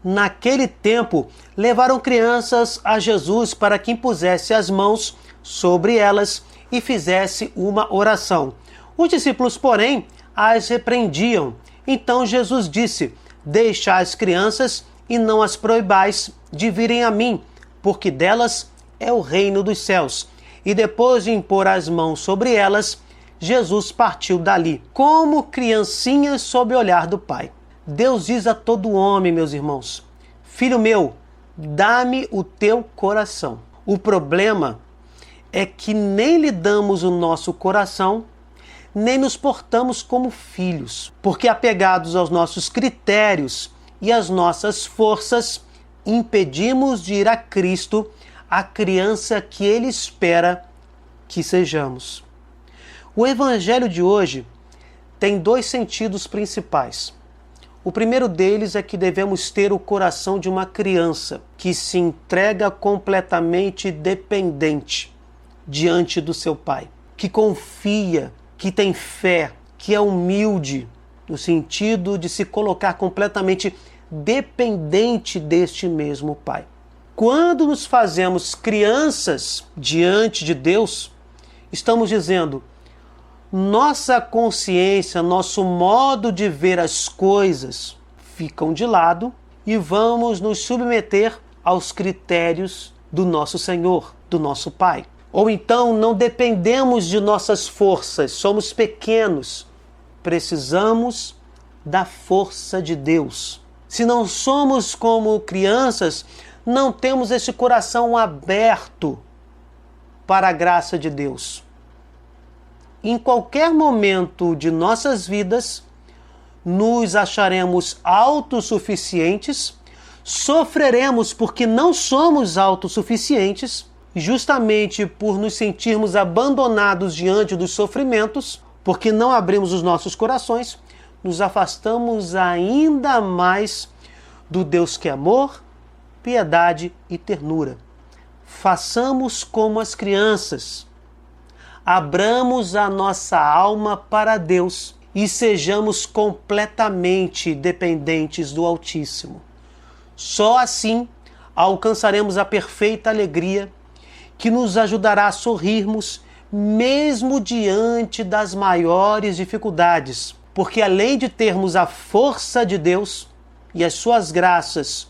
naquele tempo, levaram crianças a Jesus para que impusesse as mãos sobre elas e fizesse uma oração. Os discípulos, porém, as repreendiam. Então Jesus disse: deixai as crianças e não as proibais de virem a mim, porque delas é o reino dos céus. E depois de impor as mãos sobre elas, Jesus partiu dali, como criancinhas sob o olhar do Pai. Deus diz a todo homem, meus irmãos: filho meu, dá-me o teu coração. O problema é que nem lhe damos o nosso coração, nem nos portamos como filhos, porque apegados aos nossos critérios e às nossas forças, impedimos de ir a Cristo, a criança que Ele espera que sejamos. O Evangelho de hoje tem dois sentidos principais. O primeiro deles é que devemos ter o coração de uma criança que se entrega completamente dependente diante do seu Pai, que confia, que tem fé, que é humilde, no sentido de se colocar completamente dependente deste mesmo Pai. Quando nos fazemos crianças diante de Deus, estamos dizendo: nossa consciência, nosso modo de ver as coisas ficam de lado e vamos nos submeter aos critérios do nosso Senhor, do nosso Pai. Ou então não dependemos de nossas forças, somos pequenos, precisamos da força de Deus. Se não somos como crianças, não temos esse coração aberto para a graça de Deus. Em qualquer momento de nossas vidas, nos acharemos autossuficientes, sofreremos porque não somos autossuficientes, justamente por nos sentirmos abandonados diante dos sofrimentos, porque não abrimos os nossos corações, nos afastamos ainda mais do Deus que é amor, piedade e ternura. Façamos como as crianças. Abramos a nossa alma para Deus e sejamos completamente dependentes do Altíssimo. Só assim alcançaremos a perfeita alegria que nos ajudará a sorrirmos mesmo diante das maiores dificuldades, porque além de termos a força de Deus e as suas graças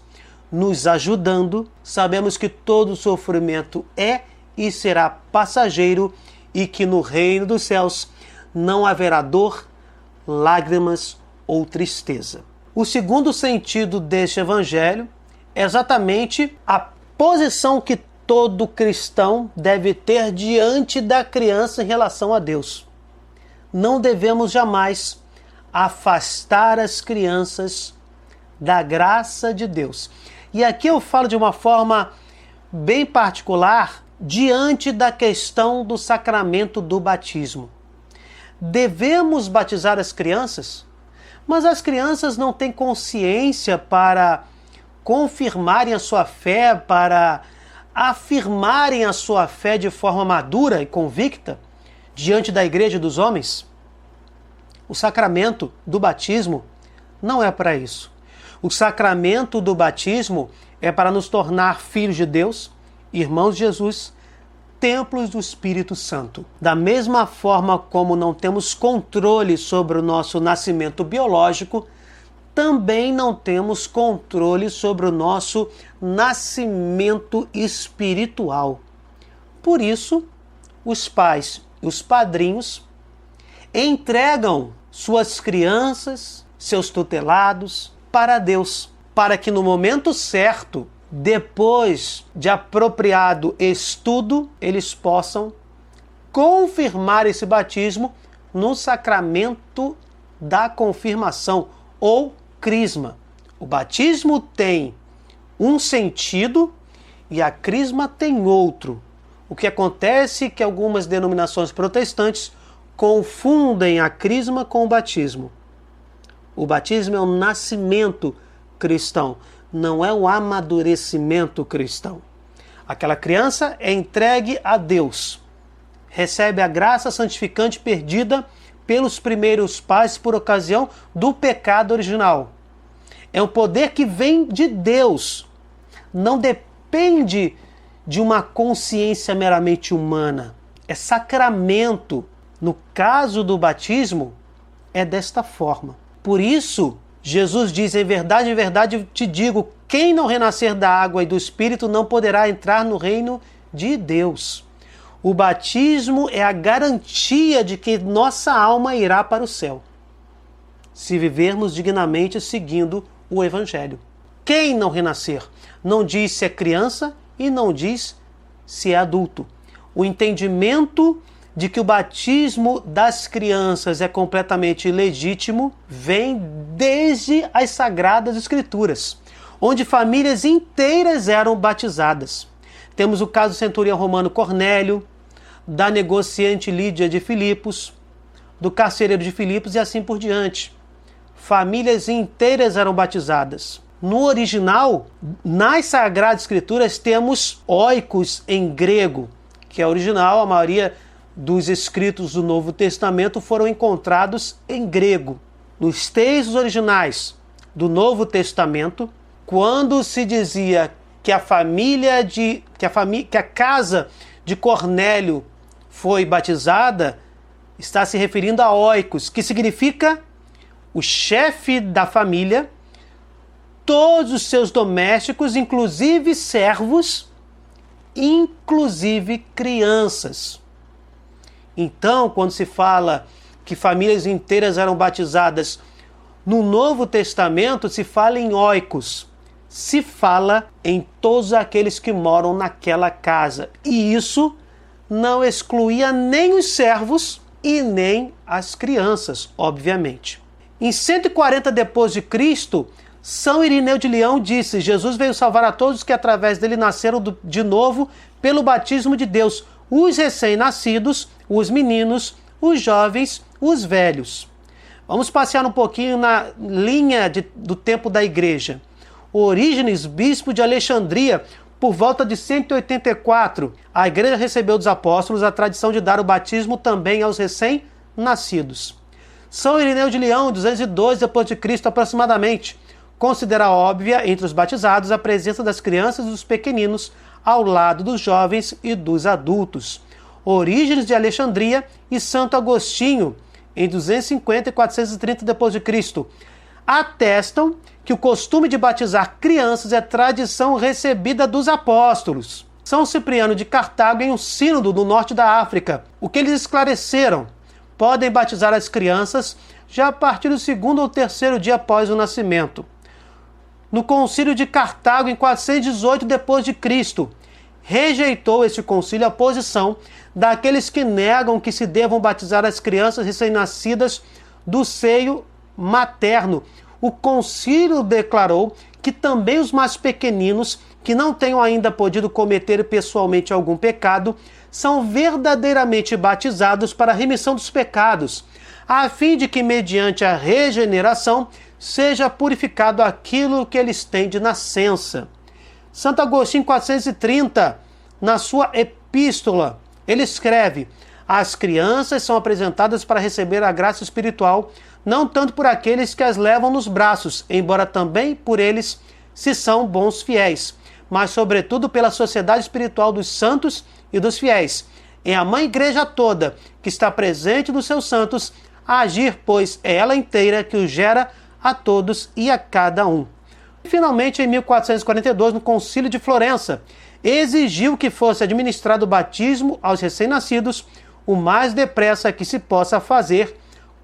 nos ajudando, sabemos que todo sofrimento é e será passageiro e que no reino dos céus não haverá dor, lágrimas ou tristeza. O segundo sentido deste evangelho é exatamente a posição que todo cristão deve ter diante da criança em relação a Deus. Não devemos jamais afastar as crianças da graça de Deus. E aqui eu falo de uma forma bem particular diante da questão do sacramento do batismo. Devemos batizar as crianças, mas as crianças não têm consciência para confirmarem a sua fé, para afirmarem a sua fé de forma madura e convicta diante da igreja e dos homens? O sacramento do batismo não é para isso. O sacramento do batismo é para nos tornar filhos de Deus, irmãos de Jesus, templos do Espírito Santo. Da mesma forma como não temos controle sobre o nosso nascimento biológico, também não temos controle sobre o nosso nascimento espiritual. Por isso, os pais e os padrinhos entregam suas crianças, seus tutelados, para Deus, para que no momento certo, depois de apropriado estudo, eles possam confirmar esse batismo no sacramento da confirmação ou crisma. O batismo tem um sentido e a crisma tem outro. O que acontece é que algumas denominações protestantes confundem a crisma com o batismo. O batismo é um nascimento cristão, não é um amadurecimento cristão. Aquela criança é entregue a Deus, recebe a graça santificante perdida pelos primeiros pais por ocasião do pecado original. É um poder que vem de Deus. Não depende de uma consciência meramente humana. É sacramento. No caso do batismo, é desta forma. Por isso, Jesus diz, em verdade te digo, quem não renascer da água e do Espírito não poderá entrar no reino de Deus. O batismo é a garantia de que nossa alma irá para o céu, se vivermos dignamente seguindo o Evangelho. Quem não renascer? Não diz se é criança e não diz se é adulto. O entendimento de que o batismo das crianças é completamente legítimo vem desde as Sagradas Escrituras, onde famílias inteiras eram batizadas. Temos o caso do centurião romano Cornélio, da negociante Lídia de Filipos, do carcereiro de Filipos e assim por diante. Famílias inteiras eram batizadas. No original, nas Sagradas Escrituras, temos oikos em grego, que é original. A maioria dos escritos do Novo Testamento foram encontrados em grego. Nos textos originais do Novo Testamento, quando se dizia que a casa de Cornélio foi batizada, está se referindo a oikos, que significa o chefe da família, todos os seus domésticos, inclusive servos, inclusive crianças. Então, quando se fala que famílias inteiras eram batizadas no Novo Testamento, se fala em oikos, se fala em todos aqueles que moram naquela casa. E isso não excluía nem os servos e nem as crianças, obviamente. Em 140 depois de Cristo, São Irineu de Leão disse: Jesus veio salvar a todos que através dele nasceram de novo pelo batismo de Deus, os recém-nascidos, os meninos, os jovens, os velhos. Vamos passear um pouquinho na linha do tempo da igreja. Orígenes, bispo de Alexandria, por volta de 184, a igreja recebeu dos apóstolos a tradição de dar o batismo também aos recém-nascidos. São Irineu de Leão, 202 d.C. aproximadamente, considera óbvia entre os batizados a presença das crianças e dos pequeninos ao lado dos jovens e dos adultos. Orígenes de Alexandria e Santo Agostinho, em 250 e 430 d.C., atestam que o costume de batizar crianças é tradição recebida dos apóstolos. São Cipriano de Cartago, em um sínodo no norte da África, o que eles esclareceram: podem batizar as crianças já a partir do segundo ou terceiro dia após o nascimento. No concílio de Cartago, em 418 d.C., rejeitou este concílio a posição daqueles que negam que se devam batizar as crianças recém-nascidas do seio materno. O concílio declarou que também os mais pequeninos, que não tenham ainda podido cometer pessoalmente algum pecado, são verdadeiramente batizados para a remissão dos pecados, a fim de que, mediante a regeneração, seja purificado aquilo que eles têm de nascença. Santo Agostinho, 430, na sua epístola, ele escreve: as crianças são apresentadas para receber a graça espiritual, não tanto por aqueles que as levam nos braços, embora também por eles, se são bons fiéis, mas sobretudo pela sociedade espiritual dos santos e dos fiéis. É a Mãe Igreja toda, que está presente nos seus santos, a agir, pois é ela inteira que os gera a todos e a cada um. E, finalmente, em 1442, no Concílio de Florença, exigiu que fosse administrado o batismo aos recém-nascidos o mais depressa que se possa fazer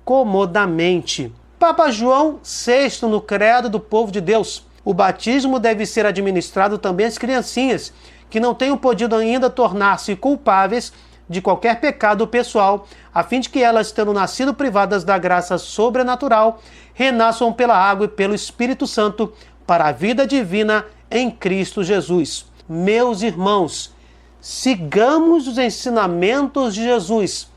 comodamente. Papa João VI, no Credo do Povo de Deus: o batismo deve ser administrado também às criancinhas que não tenham podido ainda tornar-se culpáveis de qualquer pecado pessoal, a fim de que elas, tendo nascido privadas da graça sobrenatural, renasçam pela água e pelo Espírito Santo para a vida divina em Cristo Jesus. Meus irmãos, sigamos os ensinamentos de Jesus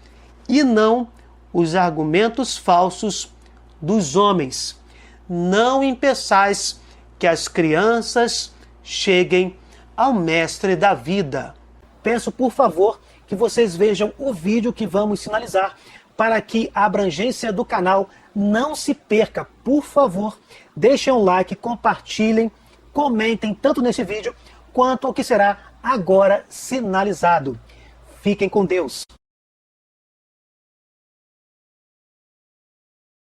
e não os argumentos falsos dos homens. Não impeçais que as crianças cheguem ao Mestre da vida. Peço, por favor, que vocês vejam o vídeo que vamos sinalizar para que a abrangência do canal não se perca. Por favor, deixem um like, compartilhem, comentem tanto nesse vídeo quanto o que será agora sinalizado. Fiquem com Deus.